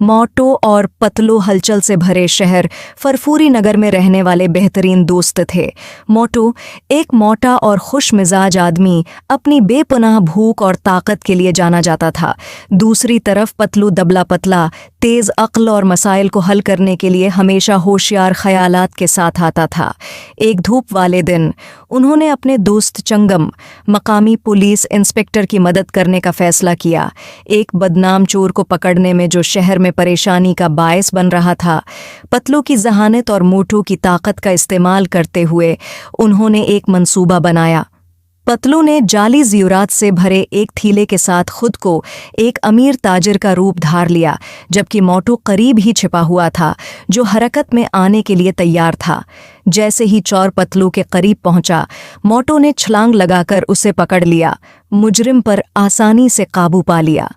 मोटो और पतलू हलचल से भरे शहर फरफूरी नगर में रहने वाले बेहतरीन दोस्त थे। मोटो, एक मोटा और खुश मिजाज आदमी, अपनी बेपनाह भूख और ताकत के लिए जाना जाता था। दूसरी तरफ पतलू दबला पतला, तेज अक्ल और मसाइल को हल करने के लिए हमेशा होशियार ख्यालात के साथ आता था। एक धूप वाले दिन उन्होंने अपने दोस्त चंगम, मकामी पुलिस इंस्पेक्टर की मदद करने का फैसला किया। एक बदनाम चोर को पकड़ने में जो शहर में परेशानी का बायस बन रहा था, पतलू की जहानत और मोटू की ताकत का इस्तेमाल करते हुए उन्होंने एक मंसूबा बनाया। पतलू ने जाली ज़ियूरात से भरे एक थैले के साथ खुद को एक अमीर ताजिर का रूप धार लिया, जबकि मोटू करीब ही छिपा हुआ था, जो हरकत में आने के लिए तैयार था। जैसे ही चोर पतलू के करीब पहुंचा, मोटू ने छलांग लगाकर उसे पकड़ लिया, मुजरिम पर आसानी से काबू पा लिया।